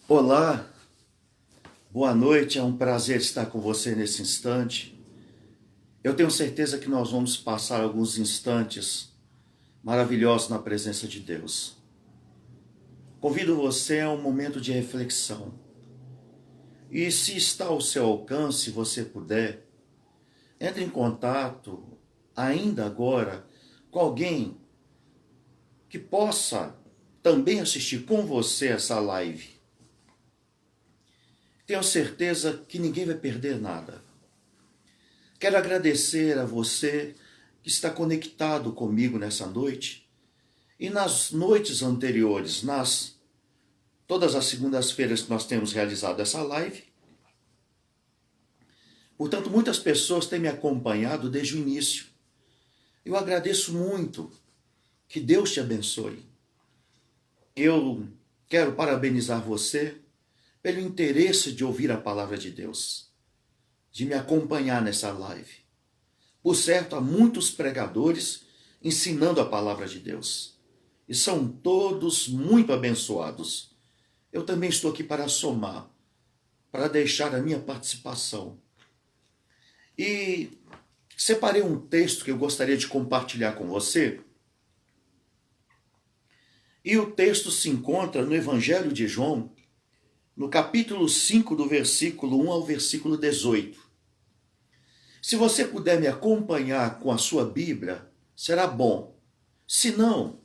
Olá, boa noite, é um prazer estar com você nesse instante. Eu tenho certeza que nós vamos passar alguns instantes maravilhosos na presença de Deus. Convido você a um momento de reflexão. E se está ao seu alcance, você puder, entre em contato, ainda agora, com alguém que possa também assistir com você essa live. Tenho certeza que ninguém vai perder nada. Quero agradecer a você que está conectado comigo nessa noite e nas noites anteriores, todas as segundas-feiras que nós temos realizado essa live. Portanto, muitas pessoas têm me acompanhado desde o início. Eu agradeço muito. Que Deus te abençoe. Eu quero parabenizar você pelo interesse de ouvir a palavra de Deus, de me acompanhar nessa live. Por certo, há muitos pregadores ensinando a palavra de Deus. E são todos muito abençoados. Eu também estou aqui para somar, para deixar a minha participação. E separei um texto que eu gostaria de compartilhar com você. E o texto se encontra no Evangelho de João, no capítulo 5, do versículo 1 ao versículo 18. Se você puder me acompanhar com a sua Bíblia, será bom. Se não,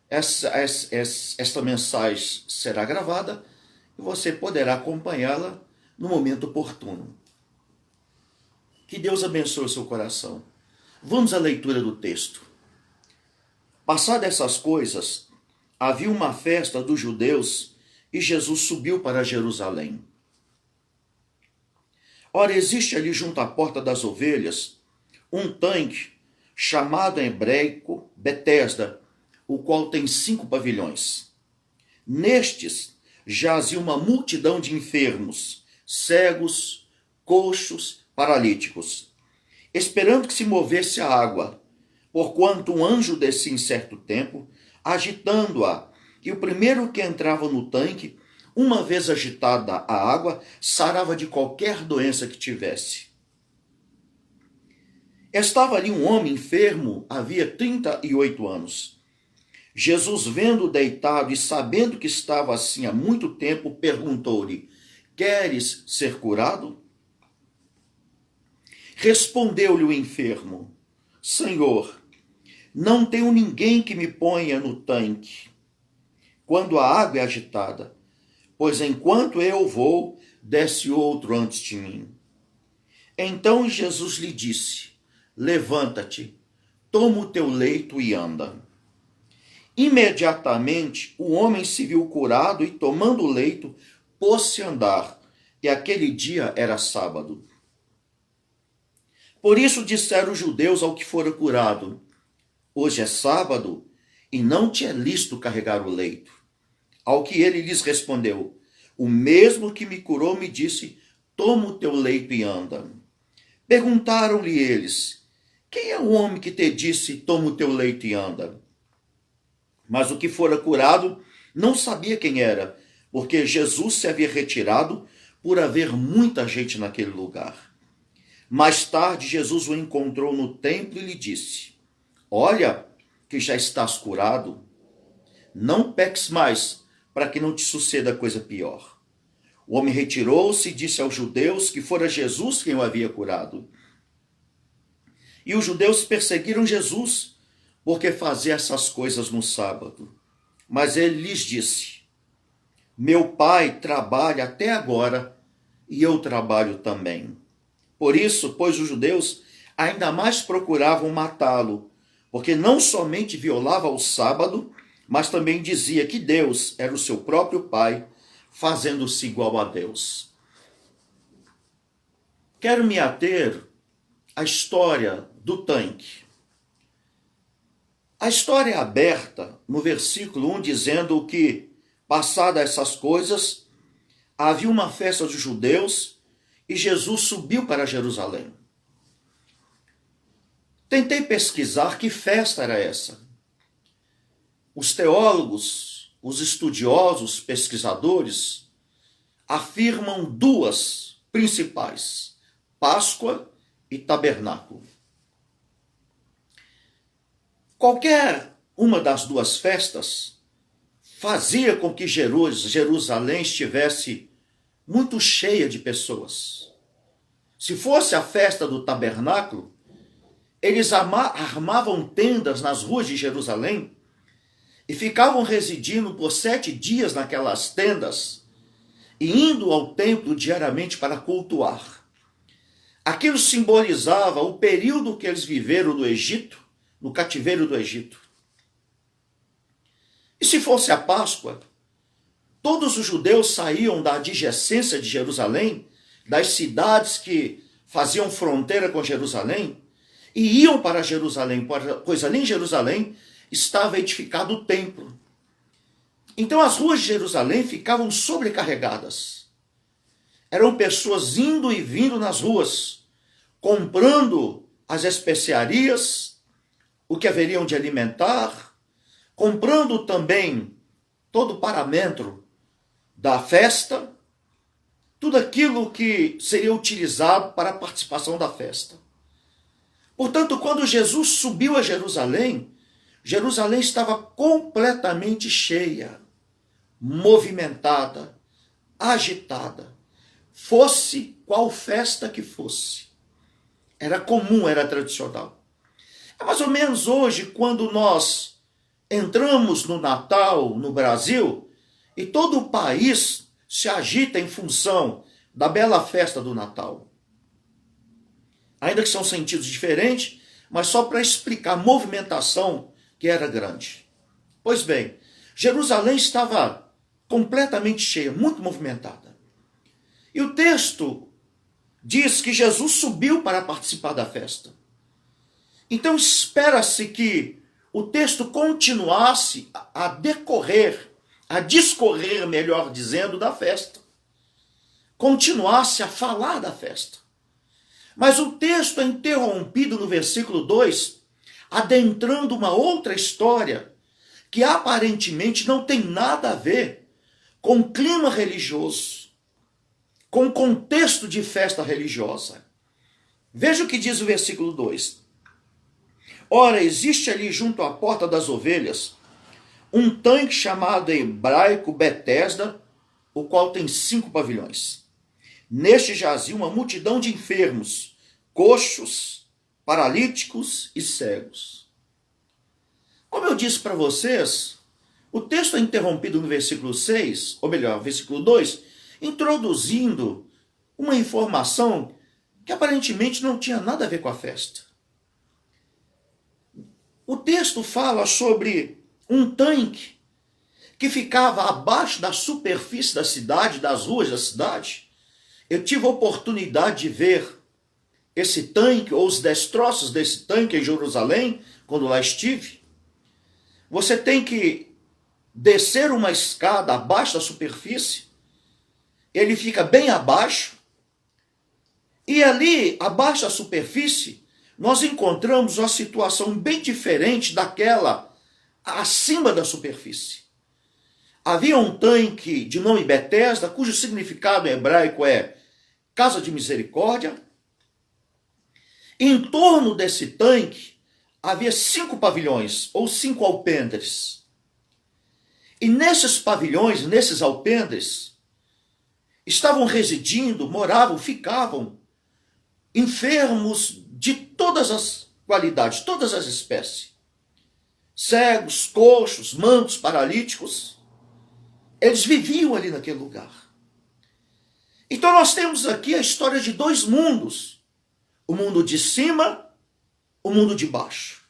esta mensagem será gravada e você poderá acompanhá-la no momento oportuno. Que Deus abençoe o seu coração. Vamos à leitura do texto. Passadas essas coisas, havia uma festa dos judeus e Jesus subiu para Jerusalém. Ora, existe ali junto à porta das ovelhas um tanque chamado em hebraico Betesda, o qual tem 5 pavilhões. Nestes jazia uma multidão de enfermos, cegos, coxos, paralíticos, esperando que se movesse a água, porquanto um anjo descia em certo tempo, agitando-a, e o primeiro que entrava no tanque, uma vez agitada a água, sarava de qualquer doença que tivesse. Estava ali um homem enfermo, havia 38 anos. Jesus, vendo-o deitado e sabendo que estava assim há muito tempo, perguntou-lhe: Queres ser curado? Respondeu-lhe o enfermo: Senhor, não tenho ninguém que me ponha no tanque quando a água é agitada, pois enquanto eu vou, desce outro antes de mim. Então Jesus lhe disse: Levanta-te, toma o teu leito e anda. Imediatamente o homem se viu curado e, tomando o leito, pôs-se a andar, e aquele dia era sábado. Por isso disseram os judeus ao que fora curado: Hoje é sábado, e não te é lícito carregar o leito. Ao que ele lhes respondeu: O mesmo que me curou me disse: Toma o teu leito e anda. Perguntaram-lhe eles: Quem é o homem que te disse: Toma o teu leito e anda? Mas o que fora curado não sabia quem era, porque Jesus se havia retirado por haver muita gente naquele lugar. Mais tarde, Jesus o encontrou no templo e lhe disse: Olha, que já estás curado. Não peques mais, para que não te suceda coisa pior. O homem retirou-se e disse aos judeus que fora Jesus quem o havia curado. E os judeus perseguiram Jesus, porque fazia essas coisas no sábado. Mas ele lhes disse: Meu pai trabalha até agora, e eu trabalho também. Por isso, pois os judeus ainda mais procuravam matá-lo, porque não somente violava o sábado, mas também dizia que Deus era o seu próprio Pai, fazendo-se igual a Deus. Quero me ater à história do tanque. A história é aberta no versículo 1, dizendo que, passadas essas coisas, havia uma festa dos judeus e Jesus subiu para Jerusalém. Tentei pesquisar que festa era essa. Os teólogos, os estudiosos, pesquisadores, afirmam duas principais: Páscoa e tabernáculo. Qualquer uma das duas festas fazia com que Jerusalém estivesse muito cheia de pessoas. Se fosse a festa do tabernáculo, eles armavam tendas nas ruas de Jerusalém e ficavam residindo por 7 dias naquelas tendas e indo ao templo diariamente para cultuar. Aquilo simbolizava o período que eles viveram no Egito, no cativeiro do Egito. E se fosse a Páscoa, todos os judeus saíam da adjacência de Jerusalém, das cidades que faziam fronteira com Jerusalém, e iam para Jerusalém, pois ali em Jerusalém estava edificado o templo. Então as ruas de Jerusalém ficavam sobrecarregadas. Eram pessoas indo e vindo nas ruas, comprando as especiarias, o que haveriam de alimentar, comprando também todo o paramento da festa, tudo aquilo que seria utilizado para a participação da festa. Portanto, quando Jesus subiu a Jerusalém, Jerusalém estava completamente cheia, movimentada, agitada. Fosse qual festa que fosse. Era comum, era tradicional. É mais ou menos hoje, quando nós entramos no Natal no Brasil e todo o país se agita em função da bela festa do Natal. Ainda que são sentidos diferentes, mas só para explicar a movimentação que era grande. Pois bem, Jerusalém estava completamente cheia, muito movimentada. E o texto diz que Jesus subiu para participar da festa. Então espera-se que o texto continuasse a decorrer, a discorrer, melhor dizendo, da festa. Continuasse a falar da festa. Mas o texto é interrompido no versículo 2, adentrando uma outra história que aparentemente não tem nada a ver com o clima religioso, com o contexto de festa religiosa. Veja o que diz o versículo 2. Ora, existe ali junto à porta das ovelhas um tanque chamado em hebraico Betesda, o qual tem 5 pavilhões. Neste jazia uma multidão de enfermos, coxos, paralíticos e cegos. Como eu disse para vocês, o texto é interrompido no versículo 6, ou melhor, versículo 2, introduzindo uma informação que aparentemente não tinha nada a ver com a festa. O texto fala sobre um tanque que ficava abaixo da superfície da cidade, das ruas da cidade. Eu tive a oportunidade de ver esse tanque, ou os destroços desse tanque em Jerusalém, quando lá estive. Você tem que descer uma escada abaixo da superfície, ele fica bem abaixo, e ali, abaixo da superfície, nós encontramos uma situação bem diferente daquela acima da superfície. Havia um tanque de nome Betesda, cujo significado em hebraico é casa de misericórdia. Em torno desse tanque havia 5 pavilhões, ou 5 alpendres. E nesses pavilhões, nesses alpendres, estavam residindo, moravam, ficavam enfermos de todas as qualidades, todas as espécies. Cegos, coxos, mancos, paralíticos. Eles viviam ali naquele lugar. Então nós temos aqui a história de 2 mundos. O mundo de cima, o mundo de baixo.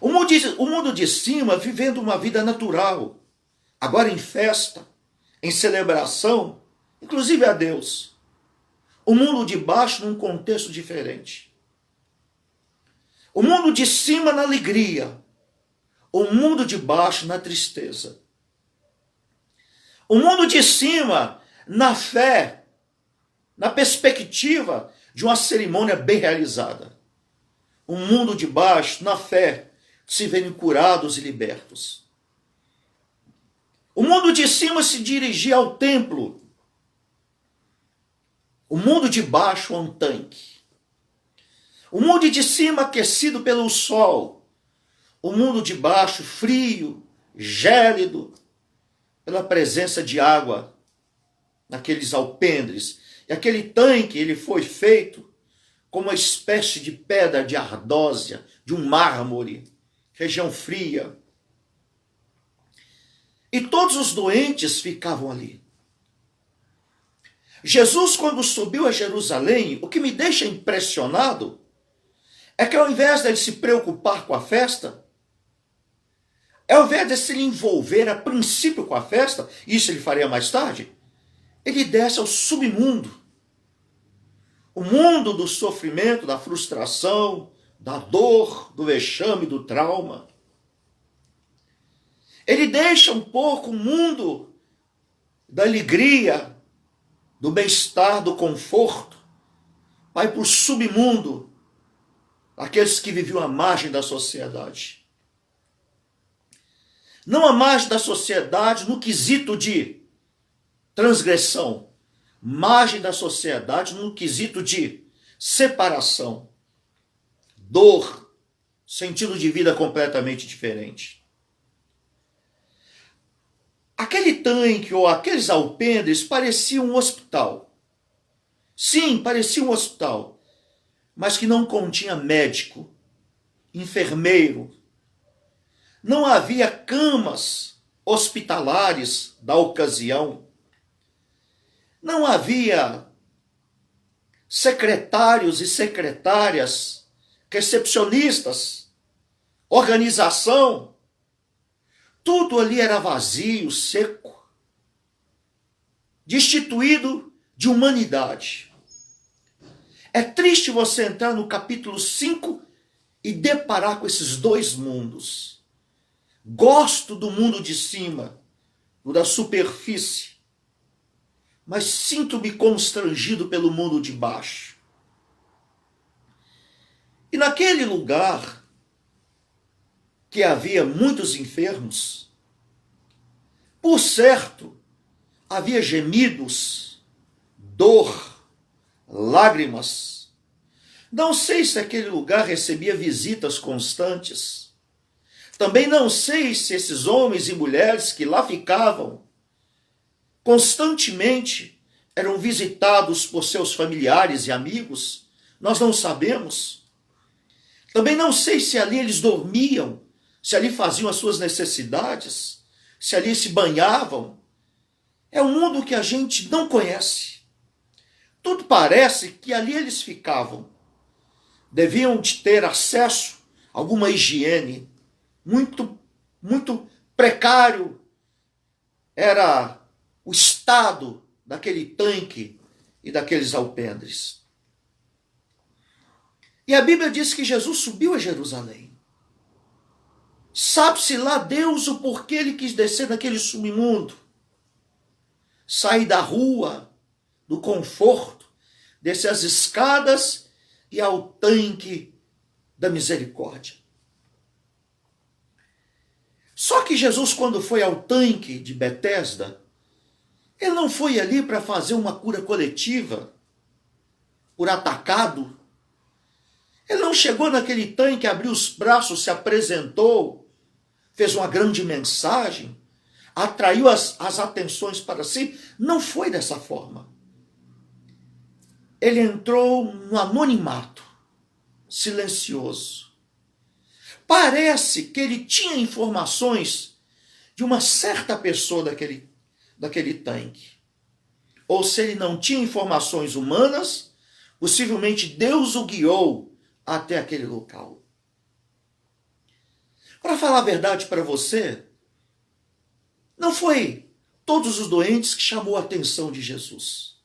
O mundo de cima vivendo uma vida natural, agora em festa, em celebração, inclusive a Deus. O mundo de baixo num contexto diferente. O mundo de cima na alegria, o mundo de baixo na tristeza. O mundo de cima na fé, na perspectiva de uma cerimônia bem realizada. O mundo de baixo na fé, se verem curados e libertos. O mundo de cima se dirigia ao templo, O mundo de baixo é um tanque. O mundo de cima aquecido pelo sol. O mundo de baixo frio, gélido, pela presença de água naqueles alpendres. E aquele tanque, ele foi feito como uma espécie de pedra de ardósia, de um mármore, região fria. E todos os doentes ficavam ali. Jesus, quando subiu a Jerusalém, o que me deixa impressionado é que ao invés de ele se preocupar com a festa, ao invés de se envolver a princípio com a festa, isso ele faria mais tarde, ele desce ao submundo. O mundo do sofrimento, da frustração, da dor, do vexame, do trauma. Ele deixa um pouco o mundo da alegria, do bem-estar, do conforto, vai para o submundo, aqueles que viviam à margem da sociedade. Não à margem da sociedade no quesito de transgressão, margem da sociedade no quesito de separação, dor, sentido de vida completamente diferente. Aquele tanque ou aqueles alpendres pareciam um hospital. Sim, parecia um hospital, mas que não continha médico, enfermeiro. Não havia camas hospitalares da ocasião. Não havia secretários e secretárias, recepcionistas, organização. Tudo ali era vazio, seco, destituído de humanidade. É triste você entrar no capítulo 5 e deparar com esses dois mundos. Gosto do mundo de cima, do da superfície, mas sinto-me constrangido pelo mundo de baixo. E naquele lugar que havia muitos enfermos, por certo, havia gemidos, dor, lágrimas. Não sei se aquele lugar recebia visitas constantes. Também não sei se esses homens e mulheres que lá ficavam constantemente eram visitados por seus familiares e amigos. Nós não sabemos. Também não sei se ali eles dormiam, se ali faziam as suas necessidades, se ali se banhavam. É um mundo que a gente não conhece. Tudo parece que ali eles ficavam. Deviam de ter acesso a alguma higiene. Muito precário era o estado daquele tanque e daqueles alpendres. E a Bíblia diz que Jesus subiu a Jerusalém. Sabe-se lá Deus o porquê ele quis descer naquele submundo. Sair da rua, do conforto, descer as escadas e ao tanque da misericórdia. Só que Jesus, quando foi ao tanque de Betesda, ele não foi ali para fazer uma cura coletiva, por atacado. Ele não chegou naquele tanque, abriu os braços, se apresentou, fez uma grande mensagem, atraiu as atenções para si. Não foi dessa forma. Ele entrou no anonimato, silencioso. Parece que ele tinha informações de uma certa pessoa daquele tanque. Ou se ele não tinha informações humanas, possivelmente Deus o guiou até aquele local. Para falar a verdade para você, não foi todos os doentes que chamou a atenção de Jesus,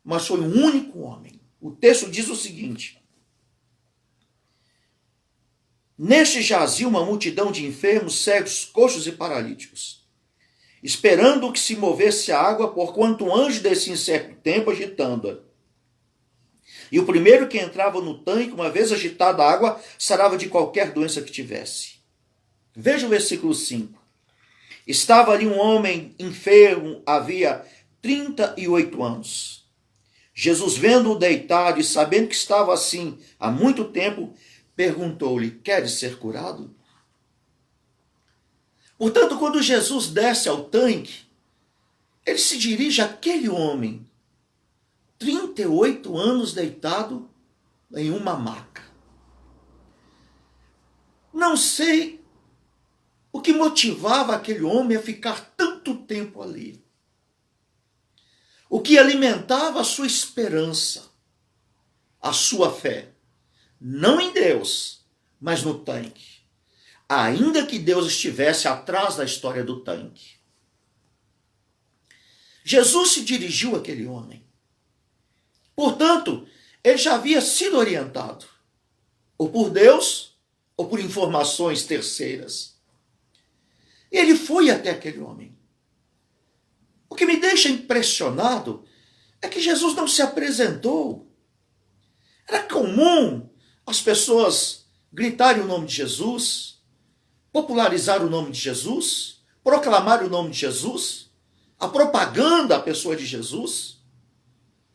mas foi um único homem. O texto diz o seguinte: neste jazia uma multidão de enfermos, cegos, coxos e paralíticos, esperando que se movesse a água, porquanto um anjo descia em certo tempo agitando-a. E o primeiro que entrava no tanque, uma vez agitada a água, sarava de qualquer doença que tivesse. Veja o versículo 5. Estava ali um homem enfermo, havia 38 anos. Jesus, vendo-o deitado e sabendo que estava assim há muito tempo, perguntou-lhe: queres ser curado? Portanto, quando Jesus desce ao tanque, ele se dirige àquele homem, 38 anos deitado em uma maca. Não sei o que motivava aquele homem a ficar tanto tempo ali. O que alimentava a sua esperança, a sua fé. Não em Deus, mas no tanque. Ainda que Deus estivesse atrás da história do tanque. Jesus se dirigiu àquele homem. Portanto, ele já havia sido orientado, ou por Deus, ou por informações terceiras. Ele foi até aquele homem. O que me deixa impressionado é que Jesus não se apresentou. Era comum as pessoas gritarem o nome de Jesus, popularizar o nome de Jesus, proclamar o nome de Jesus, a propaganda à pessoa de Jesus.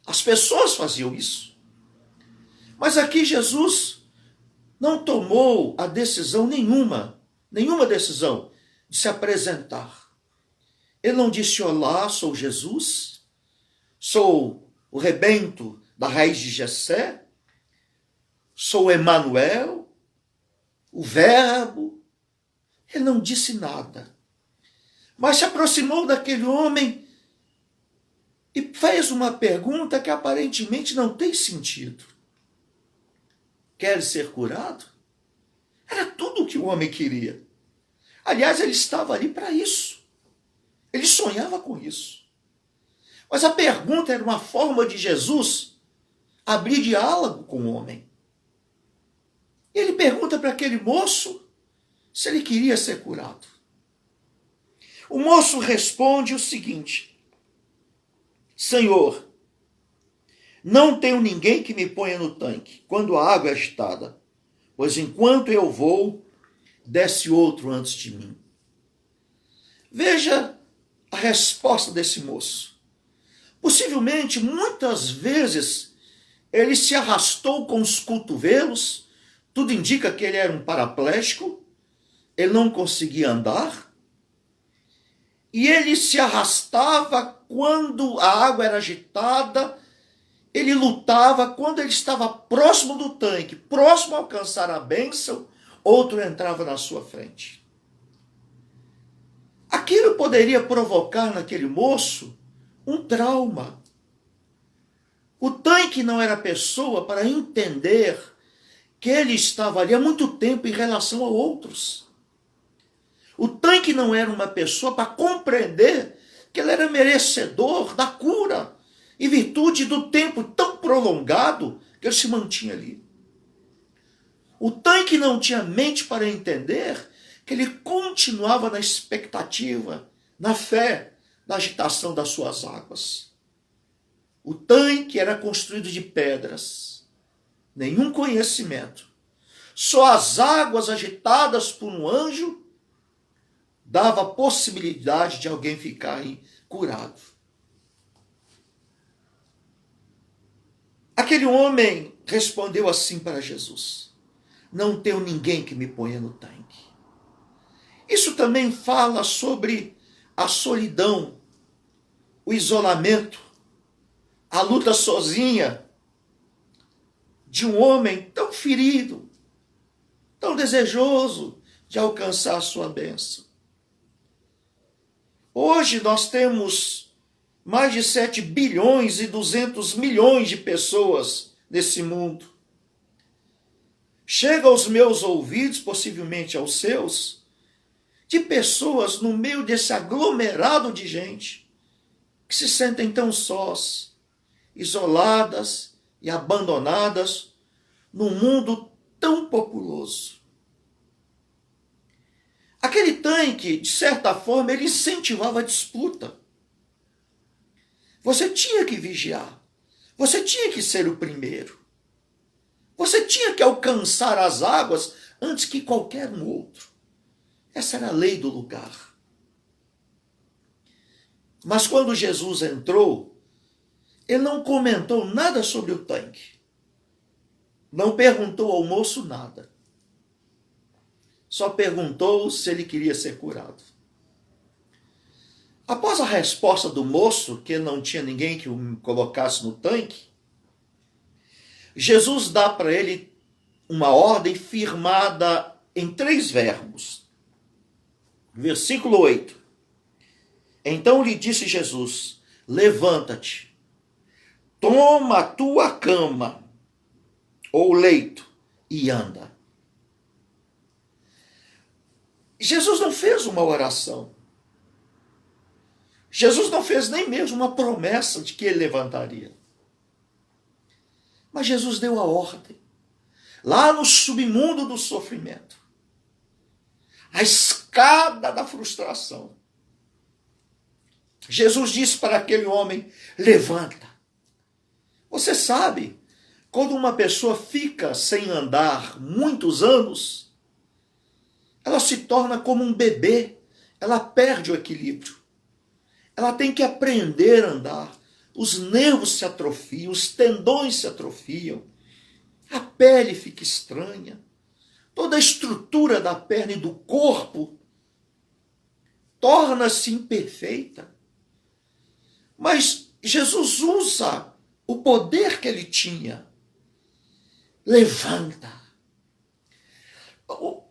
As pessoas faziam isso. Mas aqui Jesus não tomou a decisão nenhuma decisão de se apresentar. Ele não disse: olá, sou Jesus, sou o rebento da raiz de Jessé, sou Emanuel, o Verbo. Ele não disse nada. Mas se aproximou daquele homem e fez uma pergunta que aparentemente não tem sentido. Quer ser curado? Era tudo o que o homem queria. Aliás, ele estava ali para isso. Ele sonhava com isso. Mas a pergunta era uma forma de Jesus abrir diálogo com o homem. E ele pergunta para aquele moço se ele queria ser curado. O moço responde o seguinte: Senhor, não tenho ninguém que me ponha no tanque quando a água é agitada, pois enquanto eu vou, desce outro antes de mim. Veja a resposta desse moço. Possivelmente, muitas vezes, ele se arrastou com os cotovelos, tudo indica que ele era um paraplégico, ele não conseguia andar, e ele se arrastava quando a água era agitada, ele lutava quando ele estava próximo do tanque, próximo a alcançar a bênção, outro entrava na sua frente. Aquilo poderia provocar naquele moço um trauma. O tanque não era pessoa para entender que ele estava ali há muito tempo em relação a outros. O tanque não era uma pessoa para compreender que ele era merecedor da cura, em virtude do tempo tão prolongado que ele se mantinha ali. O tanque não tinha mente para entender que ele continuava na expectativa, na fé, na agitação das suas águas. O tanque era construído de pedras, nenhum conhecimento. Só as águas agitadas por um anjo dava a possibilidade de alguém ficar curado. Aquele homem respondeu assim para Jesus: não tenho ninguém que me ponha no tanque. Isso também fala sobre a solidão, o isolamento, a luta sozinha de um homem tão ferido, tão desejoso de alcançar a sua bênção. Hoje nós temos mais de 7 bilhões e 200 milhões de pessoas nesse mundo. Chega aos meus ouvidos, possivelmente aos seus, de pessoas no meio desse aglomerado de gente que se sentem tão sós, isoladas e abandonadas num mundo tão populoso. Aquele tanque, de certa forma, ele incentivava a disputa. Você tinha que vigiar. Você tinha que ser o primeiro. Você tinha que alcançar as águas antes que qualquer um outro. Essa era a lei do lugar. Mas quando Jesus entrou, ele não comentou nada sobre o tanque. Não perguntou ao moço nada. Só perguntou se ele queria ser curado. Após a resposta do moço, que não tinha ninguém que o colocasse no tanque, Jesus dá para ele uma ordem firmada em 3 verbos. Versículo 8. Então lhe disse Jesus: levanta-te, toma a tua cama ou leito e anda. Jesus não fez uma oração. Jesus não fez nem mesmo uma promessa de que ele levantaria. Mas Jesus deu a ordem. Lá no submundo do sofrimento, a escada da frustração, Jesus disse para aquele homem: levanta. Você sabe, quando uma pessoa fica sem andar muitos anos, ela se torna como um bebê, ela perde o equilíbrio. Ela tem que aprender a andar. Os nervos se atrofiam, os tendões se atrofiam, a pele fica estranha, toda a estrutura da perna e do corpo torna-se imperfeita. Mas Jesus usa o poder que ele tinha. Levanta.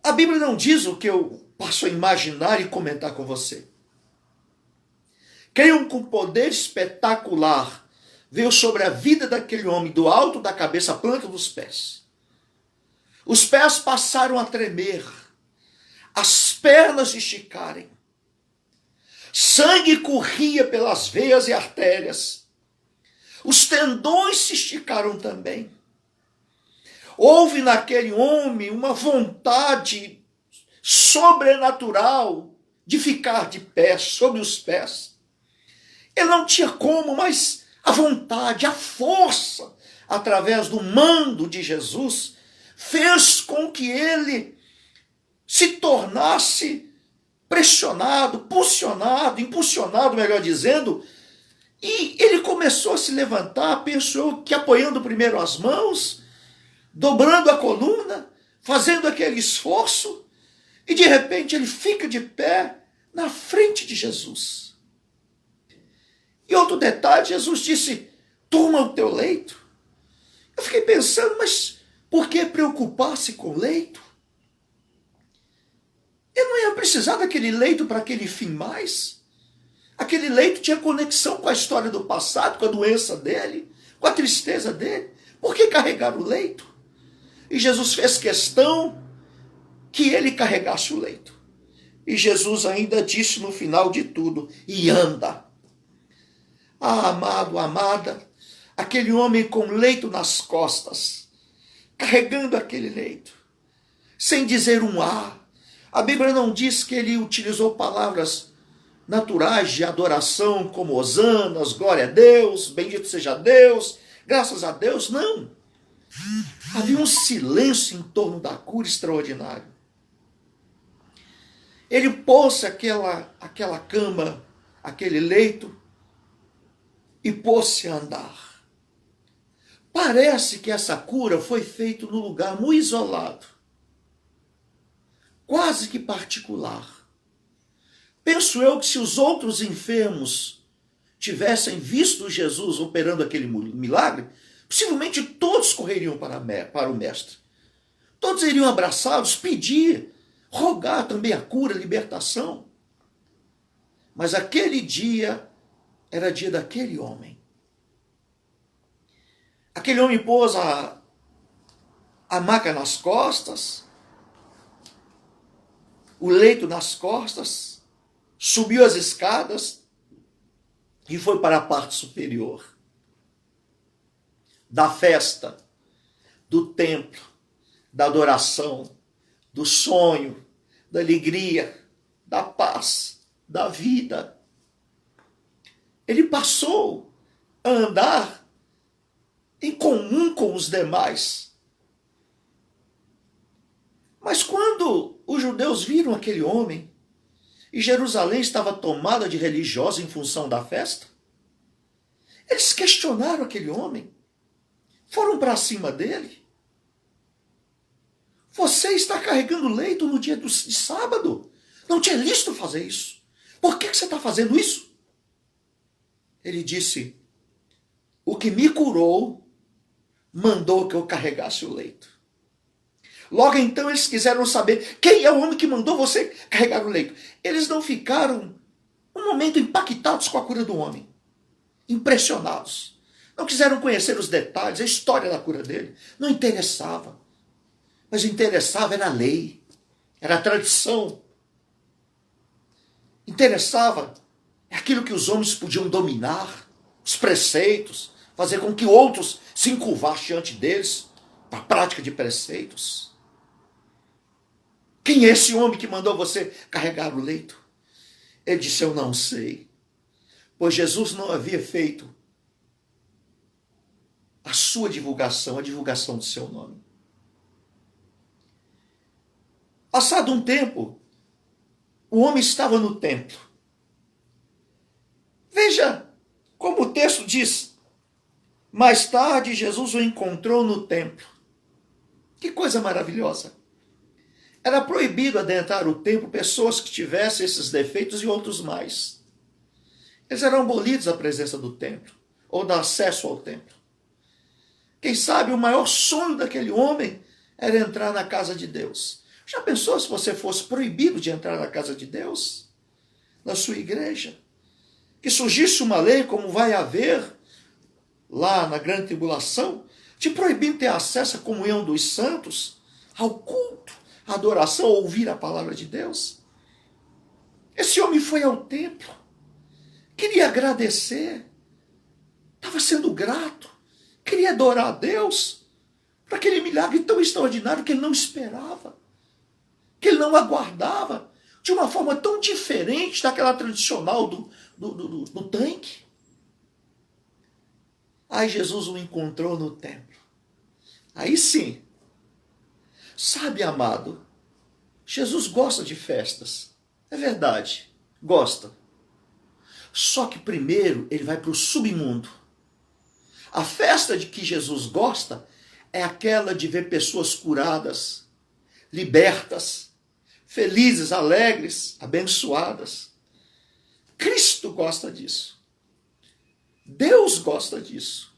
A Bíblia não diz o que eu posso imaginar e comentar com você. Creio que um poder espetacular veio sobre a vida daquele homem, do alto da cabeça à planta dos pés. Os pés passaram a tremer, as pernas esticarem, sangue corria pelas veias e artérias, os tendões se esticaram também. Houve naquele homem uma vontade sobrenatural de ficar de pé, sobre os pés. Ele não tinha como, mas a vontade, a força, através do mando de Jesus, fez com que ele se tornasse pressionado, impulsionado, melhor dizendo, e ele começou a se levantar, pensou que apoiando primeiro as mãos, dobrando a coluna, fazendo aquele esforço, e de repente ele fica de pé na frente de Jesus. E outro detalhe, Jesus disse: toma o teu leito. Eu fiquei pensando, mas por que preocupar-se com o leito? Ele não ia precisar daquele leito para aquele fim mais. Aquele leito tinha conexão com a história do passado, com a doença dele, com a tristeza dele. Por que carregar o leito? E Jesus fez questão que ele carregasse o leito. E Jesus ainda disse no final de tudo: e anda. Ah, amado, amada, aquele homem com leito nas costas, carregando aquele leito, sem dizer um A. A Bíblia não diz que ele utilizou palavras naturais de adoração, como hosanas, glória a Deus, bendito seja Deus, graças a Deus, não. Havia um silêncio em torno da cura extraordinário. Ele pôs aquela cama, aquele leito, e pôs-se a andar. Parece que essa cura foi feita num lugar muito isolado, quase que particular. Penso eu que se os outros enfermos tivessem visto Jesus operando aquele milagre, possivelmente todos correriam para o mestre. Todos iriam abraçá-los, pedir, rogar também a cura, a libertação. Mas aquele dia era dia daquele homem. Aquele homem pôs a maca nas costas, o leito nas costas, subiu as escadas e foi para a parte superior da festa, do templo, da adoração, do sonho, da alegria, da paz, da vida. Ele passou a andar em comum com os demais. Mas quando os judeus viram aquele homem, e Jerusalém estava tomada de religiosos em função da festa, Eles questionaram aquele homem. Foram para cima dele. Você está carregando leito no dia de sábado. Não tinha lícito fazer isso. Por que você está fazendo isso? Ele disse, o que me curou mandou que eu carregasse o leito. Logo então eles quiseram saber quem é o homem que mandou você carregar o leito. Eles não ficaram um momento impactados com a cura do homem. Impressionados. Não quiseram conhecer os detalhes, a história da cura dele. Não interessava. Mas o interessava era a lei, era a tradição. Interessava aquilo que os homens podiam dominar, os preceitos, fazer com que outros se encurvassem diante deles, para a prática de preceitos. Quem é esse homem que mandou você carregar o leito? Ele disse, eu não sei, pois Jesus não havia feito a sua divulgação, a divulgação do seu nome. Passado um tempo, o homem estava no templo. Veja como o texto diz. Mais tarde, Jesus o encontrou no templo. Que coisa maravilhosa. Era proibido adentrar o templo pessoas que tivessem esses defeitos e outros mais. Eles eram abolidos da presença do templo, ou do acesso ao templo. Quem sabe o maior sonho daquele homem era entrar na casa de Deus. Já pensou se você fosse proibido de entrar na casa de Deus? Na sua igreja? Que surgisse uma lei, como vai haver lá na grande tribulação, te proibindo ter acesso à comunhão dos santos, ao culto, à adoração, a ouvir a palavra de Deus? Esse homem foi ao templo, queria agradecer, estava sendo grato, queria adorar a Deus por aquele milagre tão extraordinário que ele não esperava, que ele não aguardava, de uma forma tão diferente daquela tradicional do tanque. Aí Jesus o encontrou no templo. Aí sim. Sabe, amado, Jesus gosta de festas. É verdade, gosta. Só que primeiro ele vai para o submundo. A festa de que Jesus gosta é aquela de ver pessoas curadas, libertas, felizes, alegres, abençoadas. Cristo gosta disso. Deus gosta disso.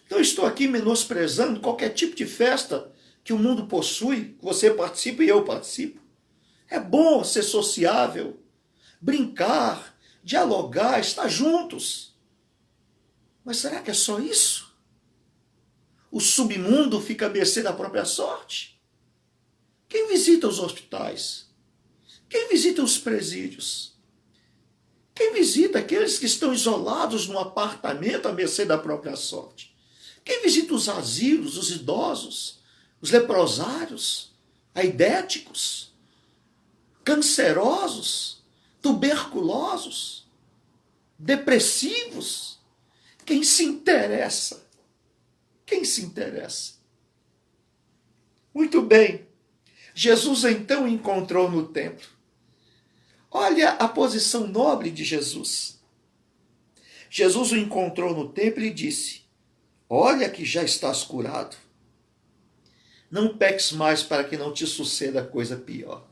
Então estou aqui menosprezando qualquer tipo de festa que o mundo possui, que você participa e eu participo. É bom ser sociável, brincar, dialogar, estar juntos. Mas será que é só isso? O submundo fica à mercê da própria sorte? Quem visita os hospitais? Quem visita os presídios? Quem visita aqueles que estão isolados num apartamento à mercê da própria sorte? Quem visita os asilos, os idosos, os leprosários, aidéticos, cancerosos, tuberculosos, depressivos? Quem se interessa? Quem se interessa? Muito bem. Jesus então encontrou no templo. Olha a posição nobre de Jesus. Jesus o encontrou no templo e disse, olha que já estás curado. Não peques mais para que não te suceda coisa pior.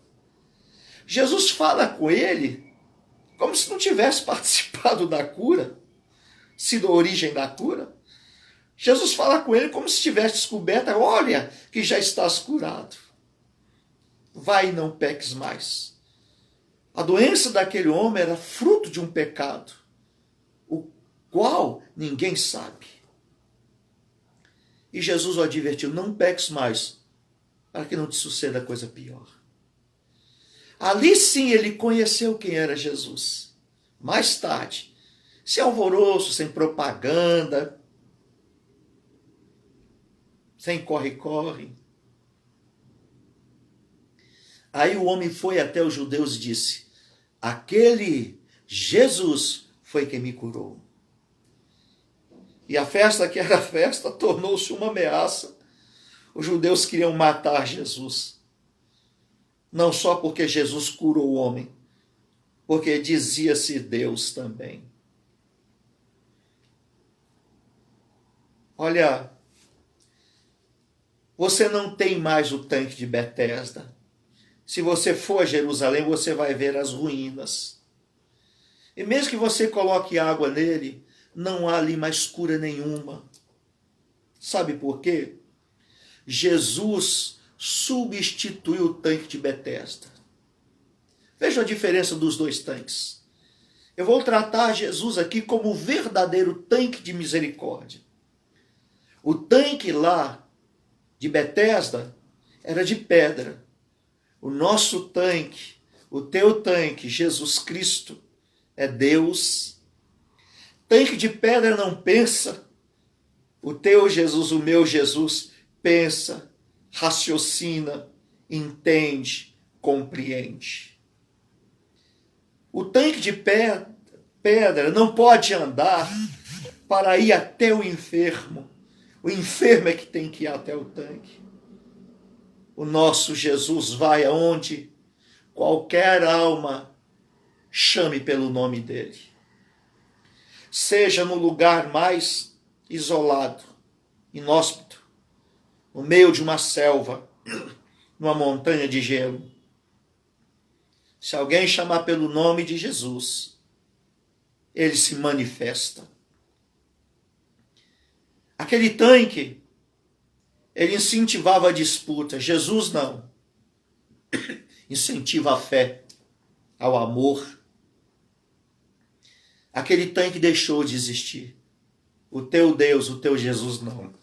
Jesus fala com ele como se não tivesse participado da cura, sido a origem da cura. Jesus fala com ele como se tivesse descoberto, olha que já estás curado. Vai e não peques mais. A doença daquele homem era fruto de um pecado, o qual ninguém sabe. E Jesus o advertiu, não peques mais, para que não te suceda coisa pior. Ali sim ele conheceu quem era Jesus. Mais tarde, sem alvoroço, sem propaganda, sem corre-corre. Aí o homem foi até os judeus e disse, aquele Jesus foi quem me curou. E a festa que era festa tornou-se uma ameaça. Os judeus queriam matar Jesus. Não só porque Jesus curou o homem, porque dizia-se Deus também. Olha, você não tem mais o tanque de Betesda. Se você for a Jerusalém, você vai ver as ruínas. E mesmo que você coloque água nele, não há ali mais cura nenhuma. Sabe por quê? Jesus substituiu o tanque de Betesda. Veja a diferença dos dois tanques. Eu vou tratar Jesus aqui como o verdadeiro tanque de misericórdia. O tanque lá de Betesda era de pedra. O nosso tanque, o teu tanque, Jesus Cristo, é Deus. Tanque de pedra não pensa. O teu Jesus, o meu Jesus, pensa, raciocina, entende, compreende. O tanque de pedra não pode andar para ir até o enfermo. O enfermo é que tem que ir até o tanque. O nosso Jesus vai aonde qualquer alma chame pelo nome dele. Seja no lugar mais isolado, inóspito, no meio de uma selva, numa montanha de gelo. Se alguém chamar pelo nome de Jesus, ele se manifesta. Aquele tanque, ele incentivava a disputa. Jesus não. Incentiva a fé, ao amor. Aquele tanque deixou de existir. O teu Deus, o teu Jesus não.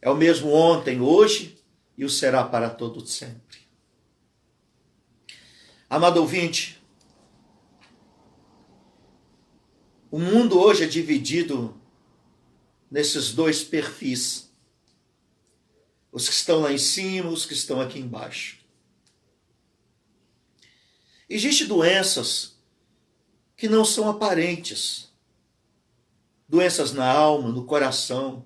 É o mesmo ontem, hoje e o será para todo sempre. Amado ouvinte, o mundo hoje é dividido nesses dois perfis. Os que estão lá em cima, os que estão aqui embaixo. Existem doenças que não são aparentes. Doenças na alma, no coração,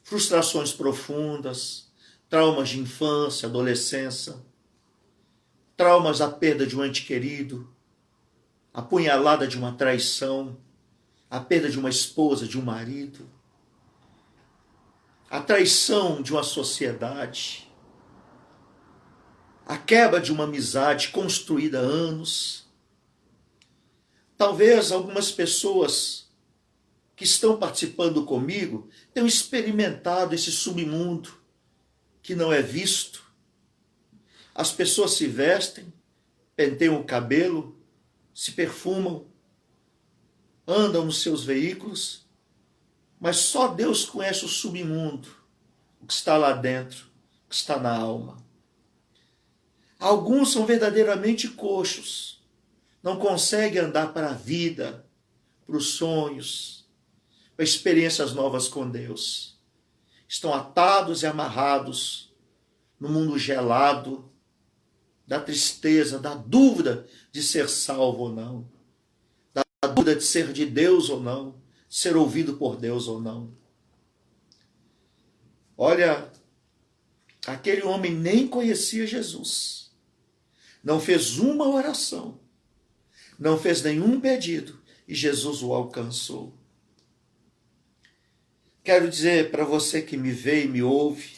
frustrações profundas, traumas de infância, adolescência, traumas da perda de um ente querido, a punhalada de uma traição, a perda de uma esposa, de um marido, a traição de uma sociedade, a quebra de uma amizade construída há anos. Talvez algumas pessoas que estão participando comigo tenham experimentado esse submundo que não é visto. As pessoas se vestem, penteiam o cabelo, se perfumam, andam nos seus veículos, mas só Deus conhece o submundo, o que está lá dentro, o que está na alma. Alguns são verdadeiramente coxos, não conseguem andar para a vida, para os sonhos, para experiências novas com Deus. Estão atados e amarrados no mundo gelado, da tristeza, da dúvida de ser salvo ou não, da dúvida de ser de Deus ou não, ser ouvido por Deus ou não. Olha, aquele homem nem conhecia Jesus, não fez uma oração, não fez nenhum pedido e Jesus o alcançou. Quero dizer para você que me vê e me ouve,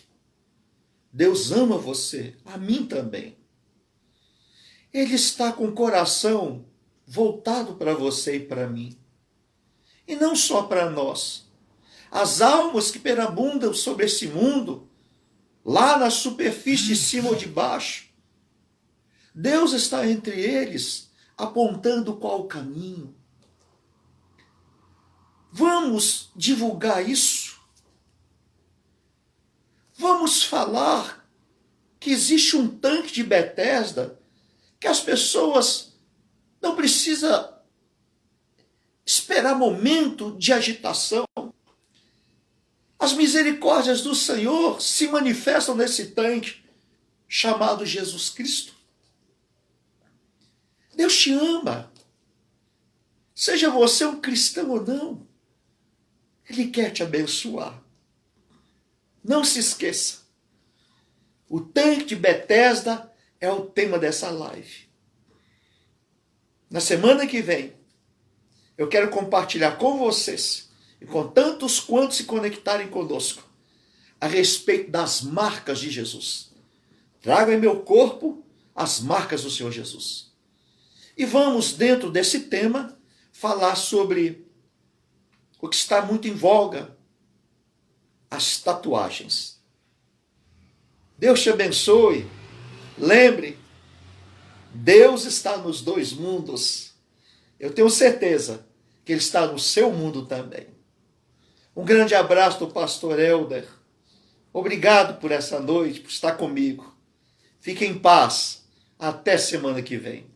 Deus ama você, a mim também. Ele está com o coração voltado para você e para mim. E não só para nós. As almas que perambundam sobre esse mundo, lá na superfície de cima ou de baixo, Deus está entre eles, apontando qual o caminho. Vamos divulgar isso. Vamos falar que existe um tanque de Betesda, que as pessoas não precisam esperar momento de agitação. As misericórdias do Senhor se manifestam nesse tanque chamado Jesus Cristo. Deus te ama. Seja você um cristão ou não, Ele quer te abençoar. Não se esqueça. O tanque de Betesda é o tema dessa live. Na semana que vem, eu quero compartilhar com vocês. e com tantos quantos se conectarem conosco, a respeito das marcas de Jesus. Trago em meu corpo as marcas do Senhor Jesus. E vamos, dentro desse tema, falar sobre o que está muito em voga, as tatuagens. Deus te abençoe. Lembre, Deus está nos dois mundos. Eu tenho certeza que Ele está no seu mundo também. Um grande abraço do pastor Helder. Obrigado por essa noite, por estar comigo. Fique em paz. Até semana que vem.